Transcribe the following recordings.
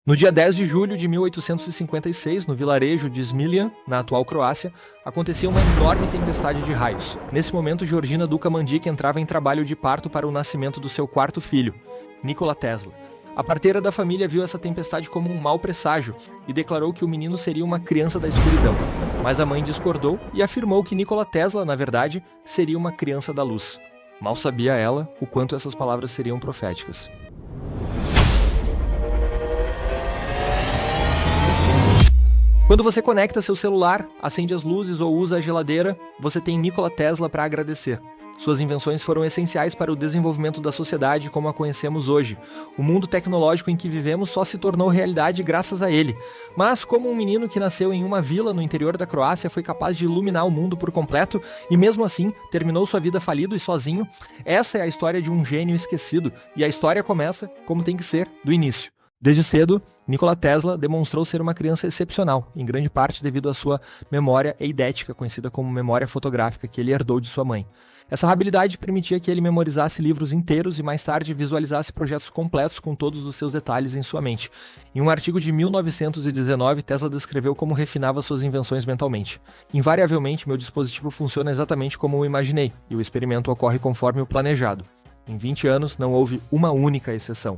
No dia 10 de julho de 1856, no vilarejo de Smiljan, na atual Croácia, acontecia uma enorme tempestade de raios. Nesse momento, Georgina Duca Mandic entrava em trabalho de parto para o nascimento do seu quarto filho, Nikola Tesla. A parteira da família viu essa tempestade como um mau presságio e declarou que o menino seria uma criança da escuridão. Mas a mãe discordou e afirmou que Nikola Tesla, na verdade, seria uma criança da luz. Mal sabia ela o quanto essas palavras seriam proféticas. Quando você conecta seu celular, acende as luzes ou usa a geladeira, você tem Nikola Tesla para agradecer. Suas invenções foram essenciais para o desenvolvimento da sociedade como a conhecemos hoje. O mundo tecnológico em que vivemos só se tornou realidade graças a ele. Mas como um menino que nasceu em uma vila no interior da Croácia foi capaz de iluminar o mundo por completo e mesmo assim terminou sua vida falido e sozinho, essa é a história de um gênio esquecido e a história começa, como tem que ser, do início. Desde cedo, Nikola Tesla demonstrou ser uma criança excepcional, em grande parte devido à sua memória eidética, conhecida como memória fotográfica, que ele herdou de sua mãe. Essa habilidade permitia que ele memorizasse livros inteiros e mais tarde visualizasse projetos completos com todos os seus detalhes em sua mente. Em um artigo de 1919, Tesla descreveu como refinava suas invenções mentalmente. Invariavelmente, meu dispositivo funciona exatamente como eu imaginei, e o experimento ocorre conforme o planejado. Em 20 anos, não houve uma única exceção.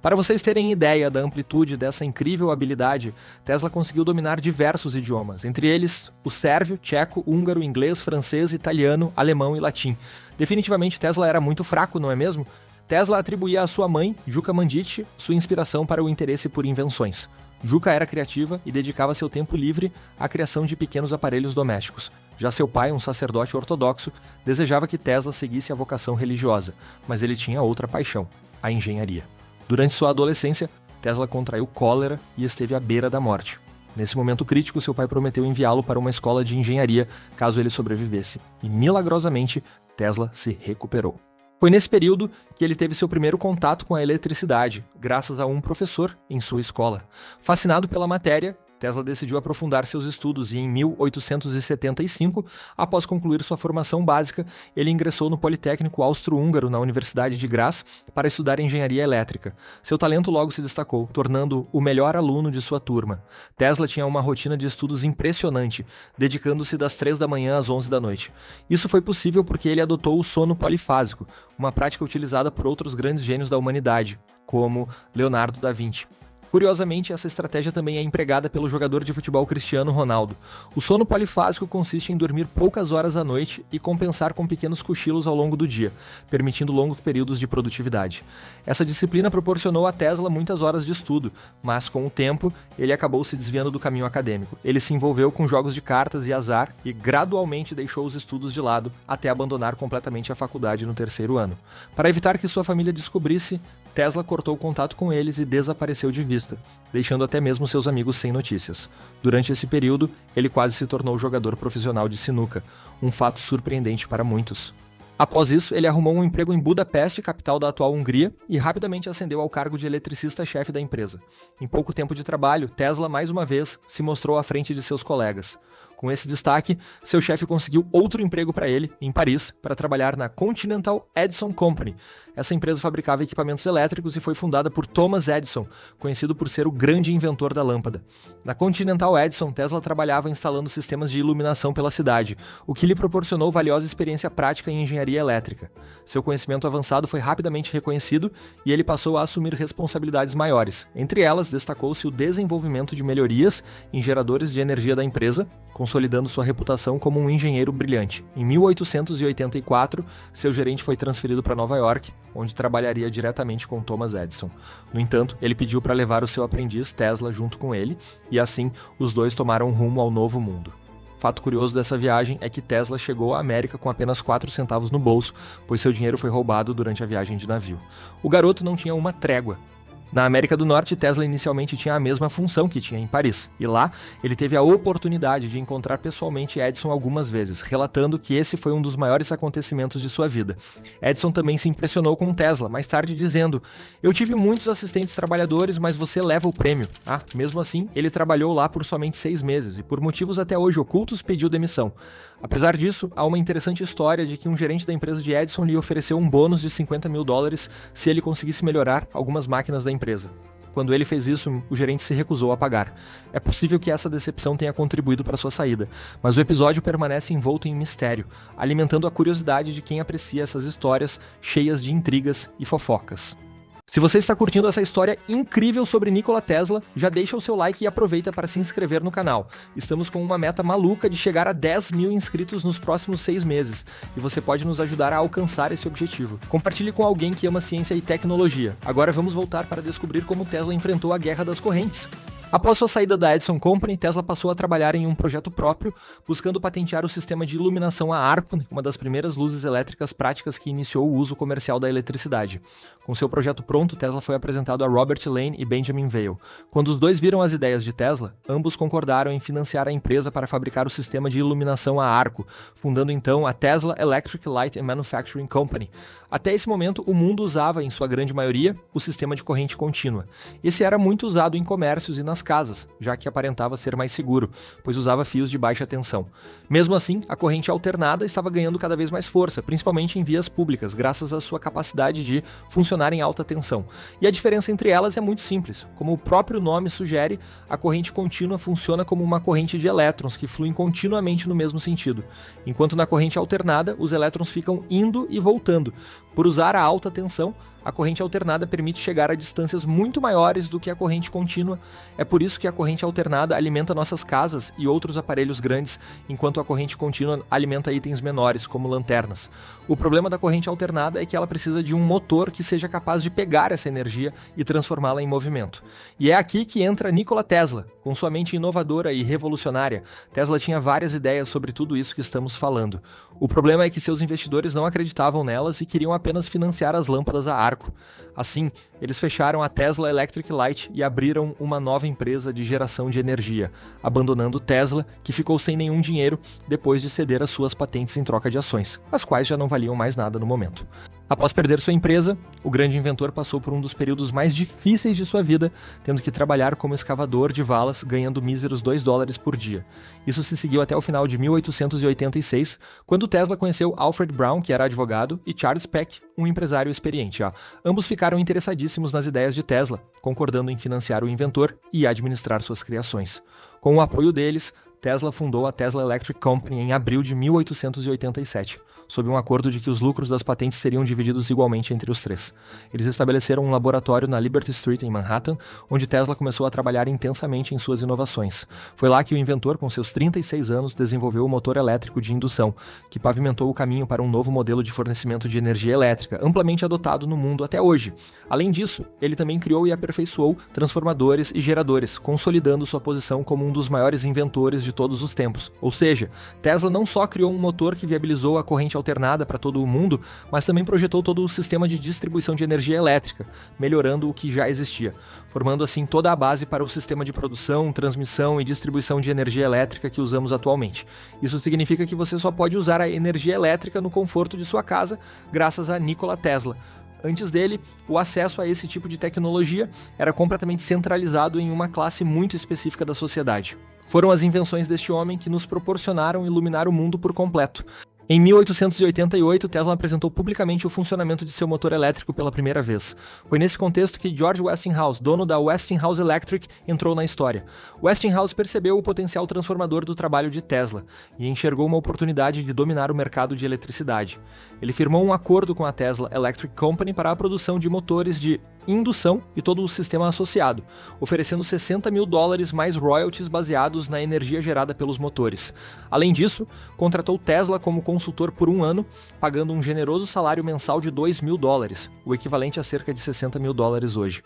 Para vocês terem ideia da amplitude dessa incrível habilidade, Tesla conseguiu dominar diversos idiomas, entre eles o sérvio, tcheco, húngaro, inglês, francês, italiano, alemão e latim. Definitivamente Tesla era muito fraco, não é mesmo? Tesla atribuía à sua mãe, Duca Mandic, sua inspiração para o interesse por invenções. Duca era criativa e dedicava seu tempo livre à criação de pequenos aparelhos domésticos. Já seu pai, um sacerdote ortodoxo, desejava que Tesla seguisse a vocação religiosa, mas ele tinha outra paixão, a engenharia. Durante sua adolescência, Tesla contraiu cólera e esteve à beira da morte. Nesse momento crítico, seu pai prometeu enviá-lo para uma escola de engenharia caso ele sobrevivesse, e milagrosamente, Tesla se recuperou. Foi nesse período que ele teve seu primeiro contato com a eletricidade, graças a um professor em sua escola. Fascinado pela matéria, Tesla decidiu aprofundar seus estudos e em 1875, após concluir sua formação básica, ele ingressou no Politécnico Austro-Húngaro na Universidade de Graz para estudar engenharia elétrica. Seu talento logo se destacou, tornando-o o melhor aluno de sua turma. Tesla tinha uma rotina de estudos impressionante, dedicando-se das 3 da manhã às 11 da noite. Isso foi possível porque ele adotou o sono polifásico, uma prática utilizada por outros grandes gênios da humanidade, como Leonardo da Vinci. Curiosamente, essa estratégia também é empregada pelo jogador de futebol Cristiano Ronaldo. O sono polifásico consiste em dormir poucas horas à noite e compensar com pequenos cochilos ao longo do dia, permitindo longos períodos de produtividade. Essa disciplina proporcionou a Tesla muitas horas de estudo, mas com o tempo, ele acabou se desviando do caminho acadêmico. Ele se envolveu com jogos de cartas e azar e gradualmente deixou os estudos de lado, até abandonar completamente a faculdade no 3º ano. Para evitar que sua família descobrisse, Tesla cortou o contato com eles e desapareceu de vista, deixando até mesmo seus amigos sem notícias. Durante esse período, ele quase se tornou jogador profissional de sinuca, um fato surpreendente para muitos. Após isso, ele arrumou um emprego em Budapeste, capital da atual Hungria, e rapidamente ascendeu ao cargo de eletricista-chefe da empresa. Em pouco tempo de trabalho, Tesla, mais uma vez, se mostrou à frente de seus colegas. Com esse destaque, seu chefe conseguiu outro emprego para ele, em Paris, para trabalhar na Continental Edison Company. Essa empresa fabricava equipamentos elétricos e foi fundada por Thomas Edison, conhecido por ser o grande inventor da lâmpada. Na Continental Edison, Tesla trabalhava instalando sistemas de iluminação pela cidade, o que lhe proporcionou valiosa experiência prática em engenharia elétrica. Seu conhecimento avançado foi rapidamente reconhecido e ele passou a assumir responsabilidades maiores. Entre elas, destacou-se o desenvolvimento de melhorias em geradores de energia da empresa, consolidando sua reputação como um engenheiro brilhante. Em 1884, seu gerente foi transferido para Nova York, onde trabalharia diretamente com Thomas Edison. No entanto, ele pediu para levar o seu aprendiz Tesla junto com ele, e assim os dois tomaram rumo ao novo mundo. Fato curioso dessa viagem é que Tesla chegou à América com apenas 4 centavos no bolso, pois seu dinheiro foi roubado durante a viagem de navio. O garoto não tinha uma trégua. Na América do Norte, Tesla inicialmente tinha a mesma função que tinha em Paris, e lá ele teve a oportunidade de encontrar pessoalmente Edison algumas vezes, relatando que esse foi um dos maiores acontecimentos de sua vida. Edison também se impressionou com Tesla, mais tarde dizendo: "Eu tive muitos assistentes trabalhadores, mas você leva o prêmio." Mesmo assim, ele trabalhou lá por somente 6 meses, e por motivos até hoje ocultos pediu demissão. Apesar disso, há uma interessante história de que um gerente da empresa de Edison lhe ofereceu um bônus de $50.000 se ele conseguisse melhorar algumas máquinas da empresa. quando ele fez isso, o gerente se recusou a pagar. É possível que essa decepção tenha contribuído para sua saída, mas o episódio permanece envolto em mistério, alimentando a curiosidade de quem aprecia essas histórias cheias de intrigas e fofocas. Se você está curtindo essa história incrível sobre Nikola Tesla, já deixa o seu like e aproveita para se inscrever no canal. Estamos com uma meta maluca de chegar a 10 mil inscritos nos próximos 6 meses, e você pode nos ajudar a alcançar esse objetivo. Compartilhe com alguém que ama ciência e tecnologia. Agora vamos voltar para descobrir como Tesla enfrentou a Guerra das Correntes. Após sua saída da Edison Company, Tesla passou a trabalhar em um projeto próprio, buscando patentear o sistema de iluminação a arco, uma das primeiras luzes elétricas práticas que iniciou o uso comercial da eletricidade. Com seu projeto pronto, Tesla foi apresentado a Robert Lane e Benjamin Vail. Quando os dois viram as ideias de Tesla, ambos concordaram em financiar a empresa para fabricar o sistema de iluminação a arco, fundando então a Tesla Electric Light and Manufacturing Company. Até esse momento, o mundo usava, em sua grande maioria, o sistema de corrente contínua. Esse era muito usado em comércios e nas casas, já que aparentava ser mais seguro, pois usava fios de baixa tensão. Mesmo assim, a corrente alternada estava ganhando cada vez mais força, principalmente em vias públicas, graças à sua capacidade de funcionar em alta tensão. E a diferença entre elas é muito simples. Como o próprio nome sugere, a corrente contínua funciona como uma corrente de elétrons que fluem continuamente no mesmo sentido, enquanto na corrente alternada, os elétrons ficam indo e voltando. Por usar a alta tensão, a corrente alternada permite chegar a distâncias muito maiores do que a corrente contínua. É por isso que a corrente alternada alimenta nossas casas e outros aparelhos grandes, enquanto a corrente contínua alimenta itens menores, como lanternas. O problema da corrente alternada é que ela precisa de um motor que seja capaz de pegar essa energia e transformá-la em movimento. E é aqui que entra Nikola Tesla. Com sua mente inovadora e revolucionária, Tesla tinha várias ideias sobre tudo isso que estamos falando. O problema é que seus investidores não acreditavam nelas e queriam apenas financiar as lâmpadas a arco. Assim, eles fecharam a Tesla Electric Light e abriram uma nova empresa de geração de energia, abandonando Tesla, que ficou sem nenhum dinheiro depois de ceder as suas patentes em troca de ações, as quais já não valiam mais nada no momento. Após perder sua empresa, o grande inventor passou por um dos períodos mais difíceis de sua vida, tendo que trabalhar como escavador de valas, ganhando míseros $2 por dia. Isso se seguiu até o final de 1886, quando Tesla conheceu Alfred Brown, que era advogado, e Charles Peck, um empresário experiente. Ambos ficaram interessadíssimos nas ideias de Tesla, concordando em financiar o inventor e administrar suas criações. Com o apoio deles, Tesla fundou a Tesla Electric Company em abril de 1887, sob um acordo de que os lucros das patentes seriam divididos igualmente entre os três. Eles estabeleceram um laboratório na Liberty Street, em Manhattan, onde Tesla começou a trabalhar intensamente em suas inovações. Foi lá que o inventor, com seus 36 anos, desenvolveu o motor elétrico de indução, que pavimentou o caminho para um novo modelo de fornecimento de energia elétrica, amplamente adotado no mundo até hoje. Além disso, ele também criou e aperfeiçoou transformadores e geradores, consolidando sua posição como um dos maiores inventores de todos os tempos. Ou seja, Tesla não só criou um motor que viabilizou a corrente alternada para todo o mundo, mas também projetou todo o sistema de distribuição de energia elétrica, melhorando o que já existia, formando assim toda a base para o sistema de produção, transmissão e distribuição de energia elétrica que usamos atualmente. Isso significa que você só pode usar a energia elétrica no conforto de sua casa, graças a Nikola Tesla. Antes dele, o acesso a esse tipo de tecnologia era completamente centralizado em uma classe muito específica da sociedade. Foram as invenções deste homem que nos proporcionaram iluminar o mundo por completo. Em 1888, Tesla apresentou publicamente o funcionamento de seu motor elétrico pela primeira vez. Foi nesse contexto que George Westinghouse, dono da Westinghouse Electric, entrou na história. Westinghouse percebeu o potencial transformador do trabalho de Tesla e enxergou uma oportunidade de dominar o mercado de eletricidade. Ele firmou um acordo com a Tesla Electric Company para a produção de motores de indução e todo o sistema associado, oferecendo $60 mil mais royalties baseados na energia gerada pelos motores. Além disso, contratou Tesla como consultor por um ano, pagando um generoso salário mensal de $2 mil, o equivalente a cerca de $60 mil hoje.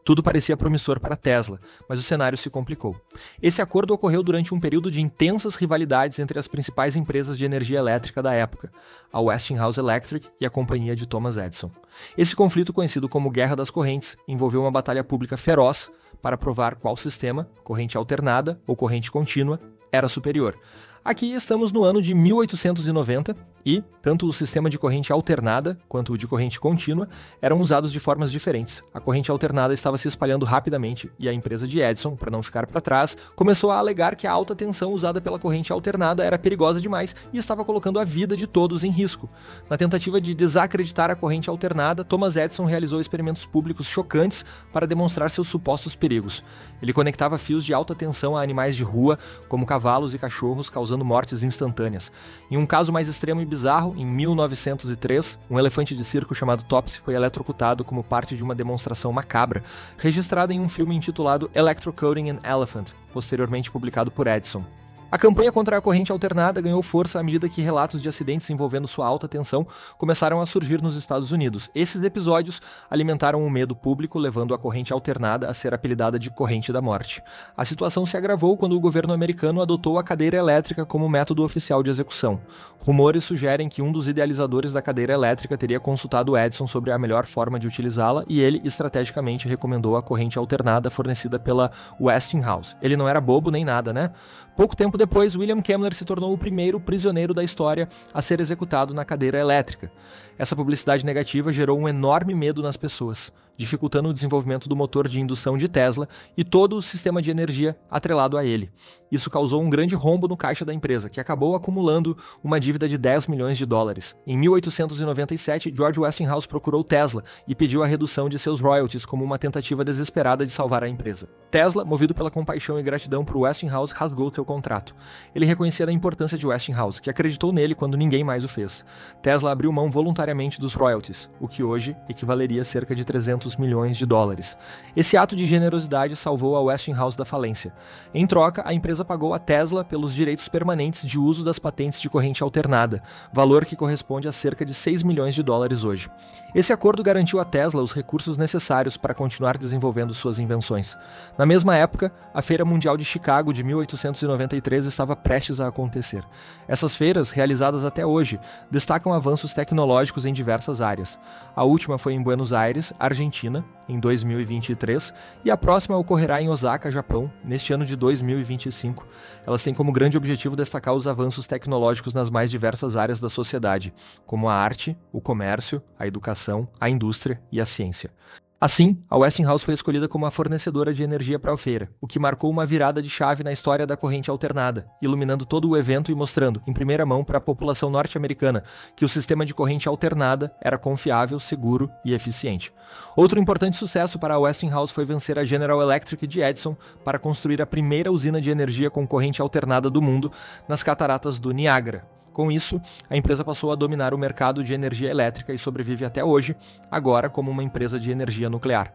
Tudo parecia promissor para Tesla, mas o cenário se complicou. Esse acordo ocorreu durante um período de intensas rivalidades entre as principais empresas de energia elétrica da época, a Westinghouse Electric e a companhia de Thomas Edison. Esse conflito, conhecido como Guerra das Correntes, envolveu uma batalha pública feroz para provar qual sistema, corrente alternada ou corrente contínua, era superior. Aqui estamos no ano de 1890 E tanto o sistema de corrente alternada quanto o de corrente contínua eram usados de formas diferentes. A corrente alternada estava se espalhando rapidamente e a empresa de Edison, para não ficar para trás, começou a alegar que a alta tensão usada pela corrente alternada era perigosa demais e estava colocando a vida de todos em risco. Na tentativa de desacreditar a corrente alternada, Thomas Edison realizou experimentos públicos chocantes para demonstrar seus supostos perigos. Ele conectava fios de alta tensão a animais de rua, como cavalos e cachorros, causando mortes instantâneas. Em um caso mais extremo e bizarro, em 1903, um elefante de circo chamado Topsy foi eletrocutado como parte de uma demonstração macabra, registrada em um filme intitulado Electrocuting an Elephant, posteriormente publicado por Edison. A campanha contra a corrente alternada ganhou força à medida que relatos de acidentes envolvendo sua alta tensão começaram a surgir nos Estados Unidos. Esses episódios alimentaram o medo público, levando a corrente alternada a ser apelidada de corrente da morte. A situação se agravou quando o governo americano adotou a cadeira elétrica como método oficial de execução. Rumores sugerem que um dos idealizadores da cadeira elétrica teria consultado Edison sobre a melhor forma de utilizá-la e ele estrategicamente recomendou a corrente alternada fornecida pela Westinghouse. Ele não era bobo nem nada, né? Pouco tempo depois, William Kemmler se tornou o primeiro prisioneiro da história a ser executado na cadeira elétrica. Essa publicidade negativa gerou um enorme medo nas pessoas, dificultando o desenvolvimento do motor de indução de Tesla e todo o sistema de energia atrelado a ele. Isso causou um grande rombo no caixa da empresa, que acabou acumulando uma dívida de 10 milhões de dólares. Em 1897, George Westinghouse procurou Tesla e pediu a redução de seus royalties como uma tentativa desesperada de salvar a empresa. Tesla, movido pela compaixão e gratidão por Westinghouse, rasgou seu contrato. Ele reconhecia a importância de Westinghouse, que acreditou nele quando ninguém mais o fez. Tesla abriu mão voluntariamente dos royalties, o que hoje equivaleria a cerca de 300 milhões de dólares. Esse ato de generosidade salvou a Westinghouse da falência. Em troca, a empresa pagou a Tesla pelos direitos permanentes de uso das patentes de corrente alternada, valor que corresponde a cerca de 6 milhões de dólares hoje. Esse acordo garantiu a Tesla os recursos necessários para continuar desenvolvendo suas invenções. Na mesma época, a Feira Mundial de Chicago de 1893 estava prestes a acontecer. Essas feiras, realizadas até hoje, destacam avanços tecnológicos em diversas áreas. A última foi em Buenos Aires, Argentina, em 2023, e a próxima ocorrerá em Osaka, Japão, neste ano de 2025. Elas têm como grande objetivo destacar os avanços tecnológicos nas mais diversas áreas da sociedade, como a arte, o comércio, a educação, a indústria e a ciência. Assim, a Westinghouse foi escolhida como a fornecedora de energia para a feira, o que marcou uma virada de chave na história da corrente alternada, iluminando todo o evento e mostrando, em primeira mão para a população norte-americana, que o sistema de corrente alternada era confiável, seguro e eficiente. Outro importante sucesso para a Westinghouse foi vencer a General Electric de Edison para construir a primeira usina de energia com corrente alternada do mundo nas cataratas do Niágara. Com isso, a empresa passou a dominar o mercado de energia elétrica e sobrevive até hoje, agora como uma empresa de energia nuclear.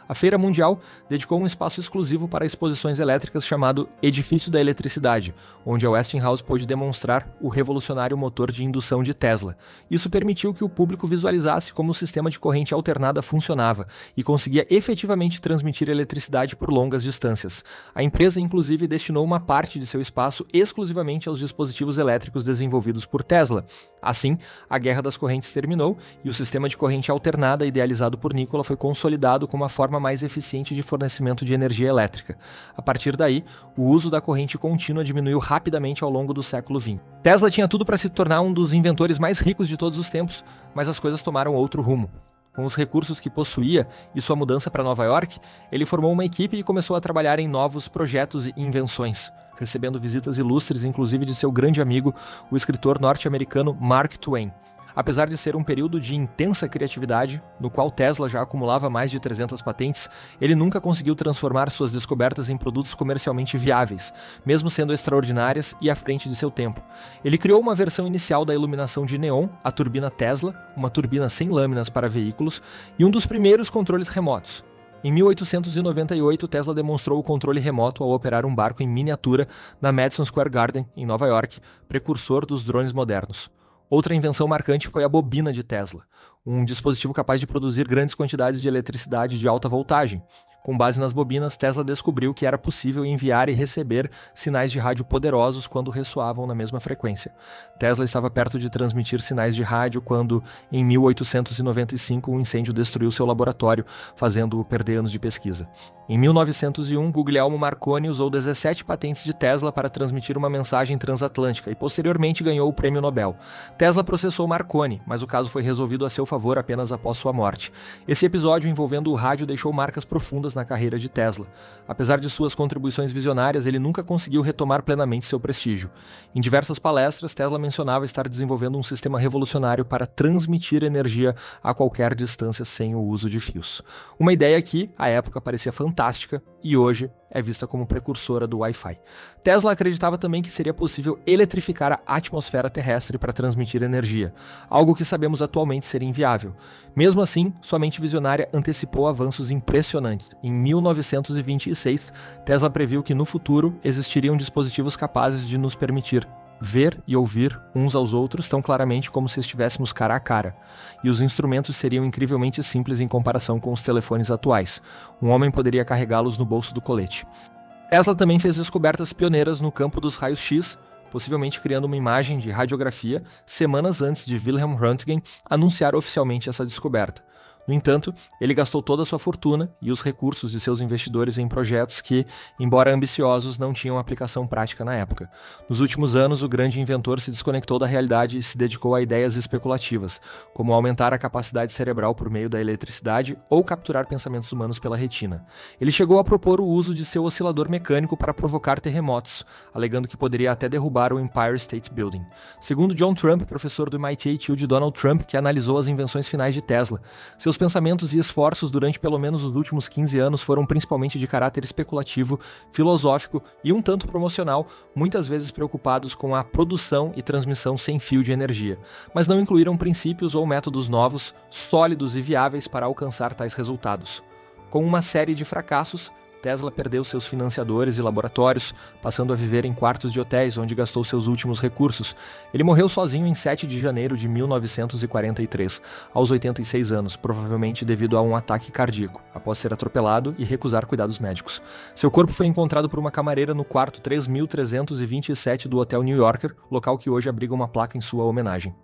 A Feira Mundial dedicou um espaço exclusivo para exposições elétricas chamado Edifício da Eletricidade, onde a Westinghouse pôde demonstrar o revolucionário motor de indução de Tesla. Isso permitiu que o público visualizasse como o sistema de corrente alternada funcionava e conseguia efetivamente transmitir eletricidade por longas distâncias. A empresa, inclusive, destinou uma parte de seu espaço exclusivamente aos dispositivos elétricos desenvolvidos por Tesla. Assim, a Guerra das Correntes terminou e o sistema de corrente alternada idealizado por Nikola foi consolidado como a forma mais eficiente de fornecimento de energia elétrica. A partir daí, o uso da corrente contínua diminuiu rapidamente ao longo do século XX. Tesla tinha tudo para se tornar um dos inventores mais ricos de todos os tempos, mas as coisas tomaram outro rumo. Com os recursos que possuía e sua mudança para Nova York, ele formou uma equipe e começou a trabalhar em novos projetos e invenções, recebendo visitas ilustres, inclusive de seu grande amigo, o escritor norte-americano Mark Twain. Apesar de ser um período de intensa criatividade, no qual Tesla já acumulava mais de 300 patentes, ele nunca conseguiu transformar suas descobertas em produtos comercialmente viáveis, mesmo sendo extraordinárias e à frente de seu tempo. Ele criou uma versão inicial da iluminação de neon, a turbina Tesla, uma turbina sem lâminas para veículos, e um dos primeiros controles remotos. Em 1898, Tesla demonstrou o controle remoto ao operar um barco em miniatura na Madison Square Garden, em Nova York, precursor dos drones modernos. Outra invenção marcante foi a bobina de Tesla, um dispositivo capaz de produzir grandes quantidades de eletricidade de alta voltagem. Com base nas bobinas, Tesla descobriu que era possível enviar e receber sinais de rádio poderosos quando ressoavam na mesma frequência. Tesla estava perto de transmitir sinais de rádio quando, em 1895, um incêndio destruiu seu laboratório, fazendo-o perder anos de pesquisa. Em 1901, Guglielmo Marconi usou 17 patentes de Tesla para transmitir uma mensagem transatlântica e posteriormente ganhou o Prêmio Nobel. Tesla processou Marconi, mas o caso foi resolvido a seu favor apenas após sua morte. Esse episódio envolvendo o rádio deixou marcas profundas na carreira de Tesla. Apesar de suas contribuições visionárias, ele nunca conseguiu retomar plenamente seu prestígio. Em diversas palestras, Tesla mencionava estar desenvolvendo um sistema revolucionário para transmitir energia a qualquer distância sem o uso de fios. Uma ideia que, à época, parecia fantástica e hoje é vista como precursora do Wi-Fi. Tesla acreditava também que seria possível eletrificar a atmosfera terrestre para transmitir energia, algo que sabemos atualmente ser inviável. Mesmo assim, sua mente visionária antecipou avanços impressionantes. Em 1926, Tesla previu que no futuro existiriam dispositivos capazes de nos permitir ver e ouvir uns aos outros tão claramente como se estivéssemos cara a cara, e os instrumentos seriam incrivelmente simples em comparação com os telefones atuais. Um homem poderia carregá-los no bolso do colete. Tesla também fez descobertas pioneiras no campo dos raios-X, possivelmente criando uma imagem de radiografia semanas antes de Wilhelm Röntgen anunciar oficialmente essa descoberta. No entanto, ele gastou toda a sua fortuna e os recursos de seus investidores em projetos que, embora ambiciosos, não tinham aplicação prática na época. Nos últimos anos, o grande inventor se desconectou da realidade e se dedicou a ideias especulativas, como aumentar a capacidade cerebral por meio da eletricidade ou capturar pensamentos humanos pela retina. Ele chegou a propor o uso de seu oscilador mecânico para provocar terremotos, alegando que poderia até derrubar o Empire State Building. Segundo John Trump, professor do MIT e tio de Donald Trump, que analisou as invenções finais de Tesla, seus pensamentos e esforços durante pelo menos os últimos 15 anos foram principalmente de caráter especulativo, filosófico e um tanto promocional, muitas vezes preocupados com a produção e transmissão sem fio de energia, mas não incluíram princípios ou métodos novos, sólidos e viáveis para alcançar tais resultados. Com uma série de fracassos, Tesla perdeu seus financiadores e laboratórios, passando a viver em quartos de hotéis onde gastou seus últimos recursos. Ele morreu sozinho em 7 de janeiro de 1943, aos 86 anos, provavelmente devido a um ataque cardíaco, após ser atropelado e recusar cuidados médicos. Seu corpo foi encontrado por uma camareira no quarto 3327 do Hotel New Yorker, local que hoje abriga uma placa em sua homenagem.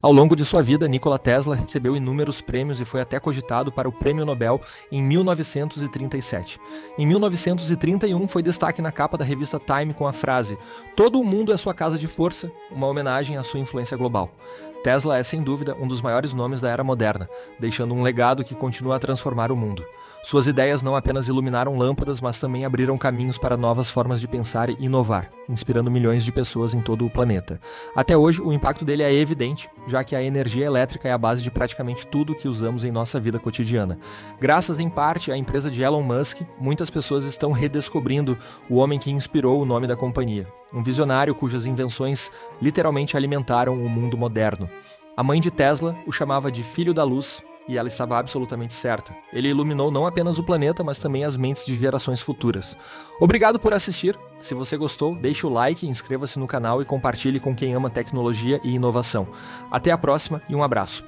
Ao longo de sua vida, Nikola Tesla recebeu inúmeros prêmios e foi até cogitado para o Prêmio Nobel em 1937. Em 1931, foi destaque na capa da revista Time com a frase "Todo o mundo é sua casa de força", uma homenagem à sua influência global. Tesla é, sem dúvida, um dos maiores nomes da era moderna, deixando um legado que continua a transformar o mundo. Suas ideias não apenas iluminaram lâmpadas, mas também abriram caminhos para novas formas de pensar e inovar, inspirando milhões de pessoas em todo o planeta. Até hoje, o impacto dele é evidente, já que a energia elétrica é a base de praticamente tudo que usamos em nossa vida cotidiana. Graças, em parte, à empresa de Elon Musk, muitas pessoas estão redescobrindo o homem que inspirou o nome da companhia, um visionário cujas invenções literalmente alimentaram o mundo moderno. A mãe de Tesla o chamava de filho da luz, e ela estava absolutamente certa. Ele iluminou não apenas o planeta, mas também as mentes de gerações futuras. Obrigado por assistir. Se você gostou, deixe o like, inscreva-se no canal e compartilhe com quem ama tecnologia e inovação. Até a próxima e um abraço.